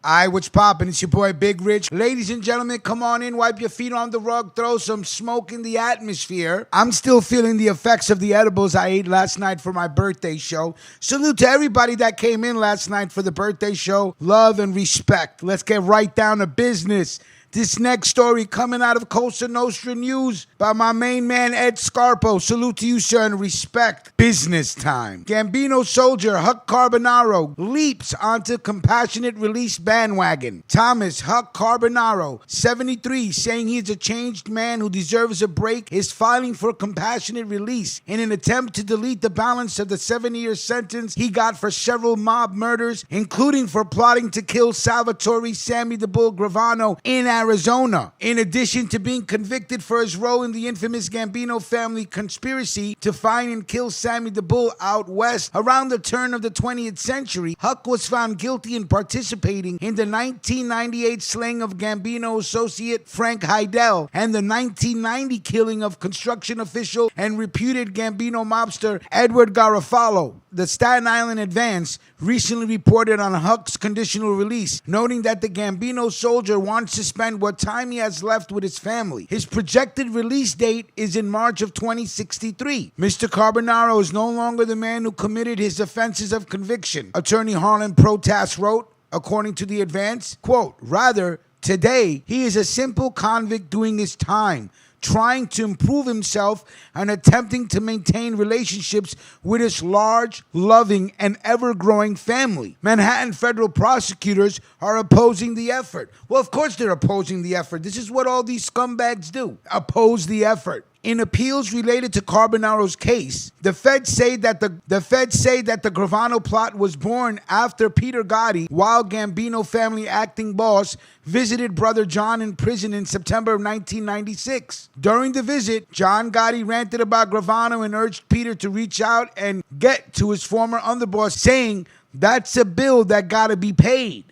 Aye, what's poppin'? It's your boy Big Rich. Ladies and gentlemen, come on in, wipe your feet on the rug, throw some smoke in the atmosphere. I'm still feeling the effects of the edibles I ate last night for my birthday show. Salute to everybody that came in last night for the birthday show. Love and respect. Let's get right down to business. This next story coming out of Cosa Nostra News by my main man, Ed Scarpo. Salute to you, sir, and respect. Business time. Gambino soldier Huck Carbonaro leaps onto compassionate release bandwagon. Thomas Huck Carbonaro, 73, saying he is a changed man who deserves a break, is filing for compassionate release in an attempt to delete the balance of the 7-year sentence he got for several mob murders, including for plotting to kill Salvatore Sammy the Bull Gravano in Arizona, in addition to being convicted for his role in the infamous Gambino family conspiracy to find and kill Sammy the Bull out west around the turn of the 20th century. Huck was found guilty in participating in the 1998 slaying of Gambino associate Frank Heidel and the 1990 killing of construction official and reputed Gambino mobster Edward Garofalo. The Staten Island Advance recently reported on Huck's conditional release, noting that the Gambino soldier wants to spend what time he has left with his family. His projected release date is in March of 2063. Mr. Carbonaro is no longer the man who committed his offenses of conviction, attorney Harlan Protas wrote, according to the Advance. Quote, rather, today he is a simple convict doing his time, trying to improve himself and attempting to maintain relationships with his large, loving, and ever-growing family. Manhattan federal prosecutors are opposing the effort. Well, of course they're opposing the effort. This is what all these scumbags do. Oppose the effort. In appeals related to Carbonaro's case, the feds say that the Gravano plot was born after Peter Gotti, while Gambino family acting boss, visited brother John in prison in September of 1996. During the visit, John Gotti ranted about Gravano and urged Peter to reach out and get to his former underboss, saying, "That's a bill that gotta be paid."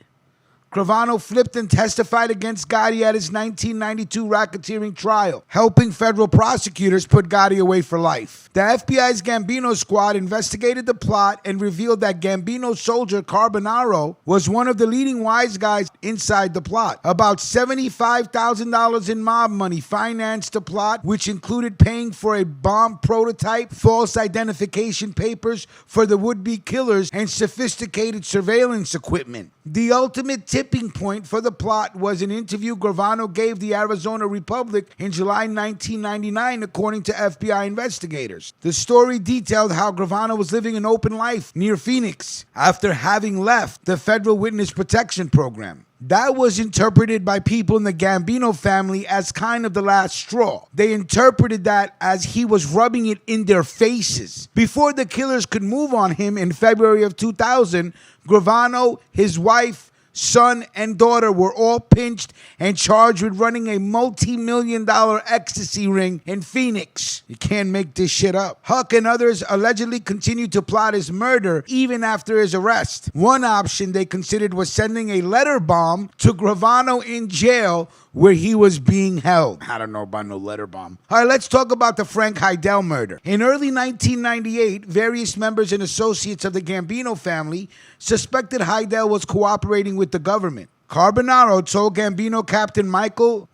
Gravano flipped and testified against Gotti at his 1992 racketeering trial, helping federal prosecutors put Gotti away for life. The FBI's Gambino squad investigated the plot and revealed that Gambino soldier Carbonaro was one of the leading wise guys inside the plot. About $75,000 in mob money financed the plot, which included paying for a bomb prototype, false identification papers for the would-be killers, and sophisticated surveillance equipment. The ultimate tipping point for the plot was an interview Gravano gave the Arizona Republic in July 1999, according to FBI investigators. The story detailed how Gravano was living an open life near Phoenix after having left the Federal Witness Protection Program. That was interpreted by people in the Gambino family as kind of the last straw. They interpreted that as he was rubbing it in their faces. Before the killers could move on him in February of 2000, Gravano, his wife, son, and daughter were all pinched and charged with running a multi-million-dollar ecstasy ring in Phoenix. You can't make this shit up. Huck and others allegedly continued to plot his murder even after his arrest. One option they considered was sending a letter bomb to Gravano in jail where he was being held. I don't know about no letter bomb. All right, let's talk about the Frank Heidel murder. In early 1998, various members and associates of the Gambino family suspected Heidel was cooperating with the government. Carbonaro told Gambino Captain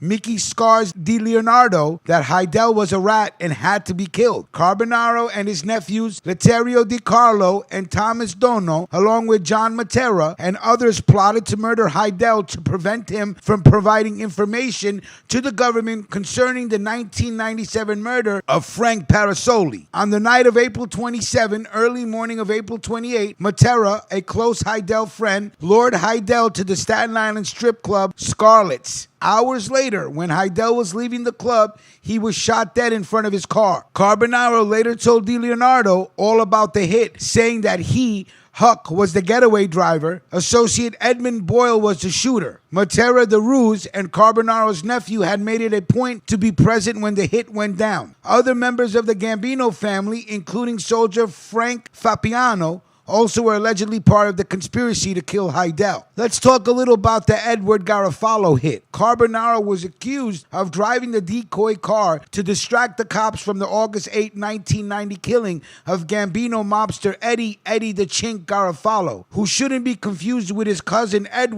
Mickey Scars Di Leonardo that Heidel was a rat and had to be killed. Carbonaro and his nephews Letterio Di Carlo and Thomas Dono, along with John Matera and others, plotted to murder Heidel to prevent him from providing information to the government concerning the 1997 murder of Frank Parasoli. On the night of April 27, early morning of April 28, Matera, a close Heidel friend, lured Heidel to the Staten Island strip club Scarlett's. Hours later, when Heidel was leaving the club, he was shot dead in front of his car. Carbonaro later told Di Leonardo all about the hit, saying that he, Huck, was the getaway driver, associate Edmund Boyle was the shooter. Matera, the ruse, and Carbonaro's nephew had made it a point to be present when the hit went down. Other members of the Gambino family, including soldier Frank Fapiano, also were allegedly part of the conspiracy to kill Heidel. Let's talk a little about the Edward Garofalo hit. Carbonaro was accused of driving the decoy car to distract the cops from the August 8, 1990 killing of Gambino mobster Eddie the Chink Garofalo, who shouldn't be confused with his cousin Eddie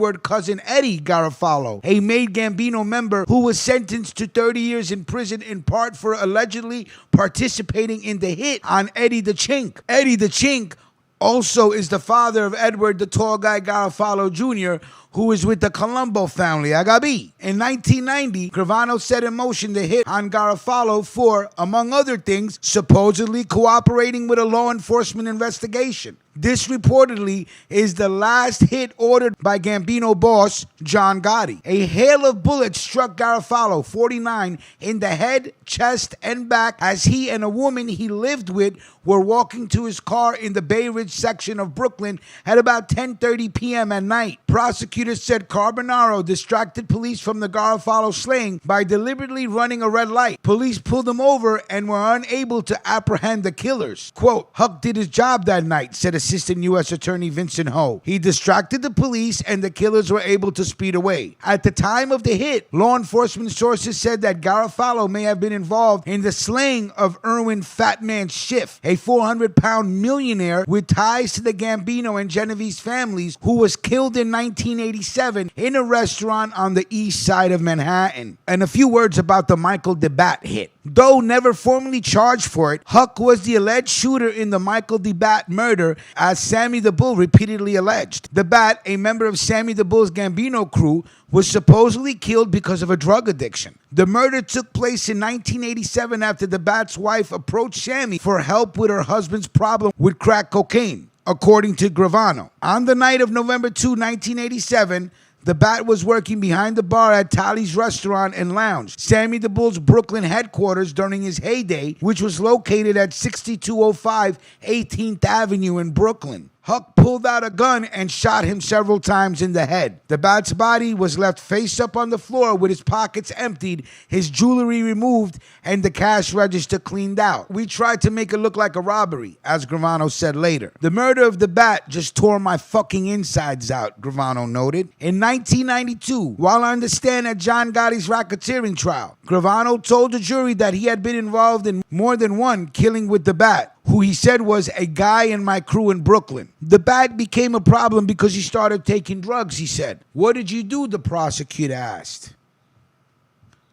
Garofalo, a made Gambino member who was sentenced to 30 years in prison in part for allegedly participating in the hit on Eddie the Chink. Eddie the Chink also is the father of Edward the Tall Guy Garofalo Jr., who is with the Colombo family, Agabi. In 1990, Gravano set in motion the hit on Garofalo for, among other things, supposedly cooperating with a law enforcement investigation. This reportedly is the last hit ordered by Gambino boss John Gotti. A hail of bullets struck Garofalo, 49, in the head, chest, and back as he and a woman he lived with were walking to his car in the Bay Ridge section of Brooklyn at about 10:30 p.m. at night. Prosecutors said Carbonaro distracted police from the Garofalo slaying by deliberately running a red light. Police pulled him over and were unable to apprehend the killers. Quote, Huck did his job that night, said Assistant U.S. Attorney Vincent Ho. He distracted the police and the killers were able to speed away. At the time of the hit, law enforcement sources said that Garofalo may have been involved in the slaying of Irwin Fatman Schiff, a 400-pound millionaire with ties to the Gambino and Genovese families who was killed in 1987 in a restaurant on the east side of Manhattan. And a few words about the Michael DeBat hit. Though never formally charged for it, Huck was the alleged shooter in the Michael DeBat murder, as Sammy the Bull repeatedly alleged. DeBat, a member of Sammy the Bull's Gambino crew, was supposedly killed because of a drug addiction. The murder took place in 1987 after DeBat's wife approached Sammy for help with her husband's problem with crack cocaine, according to Gravano. On the night of November 2, 1987, the Bat was working behind the bar at Tali's Restaurant and Lounge, Sammy the Bull's Brooklyn headquarters during his heyday, which was located at 6205 18th Avenue in Brooklyn. Huck pulled out a gun and shot him several times in the head. The Bat's body was left face up on the floor with his pockets emptied, his jewelry removed, and the cash register cleaned out. We tried to make it look like a robbery, as Gravano said later. The murder of the Bat just tore my fucking insides out, Gravano noted. In 1992, while on the stand at John Gotti's racketeering trial, Gravano told the jury that he had been involved in more than one killing with the Bat, who he said was a guy in my crew in Brooklyn. The Bat became a problem because he started taking drugs, he said. What did you do? The prosecutor asked.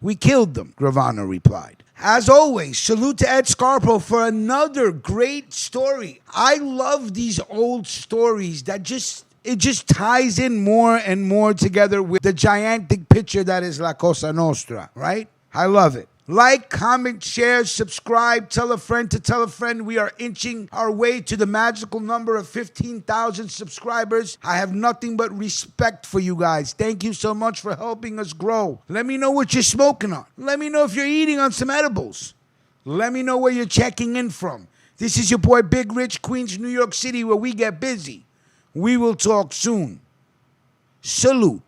We killed them, Gravano replied. As always, salute to Ed Scarpo for another great story. I love these old stories that it just ties in more and more together with the gigantic picture that is La Cosa Nostra, right? I love it. Like, comment, share, subscribe, tell a friend to tell a friend. We are inching our way to the magical number of 15,000 subscribers. I have nothing but respect for you guys. Thank you so much for helping us grow. Let me know what you're smoking on. Let me know if you're eating on some edibles. Let me know where you're checking in from. This is your boy Big Rich, Queens, New York City, where we get busy. We will talk soon. Salute.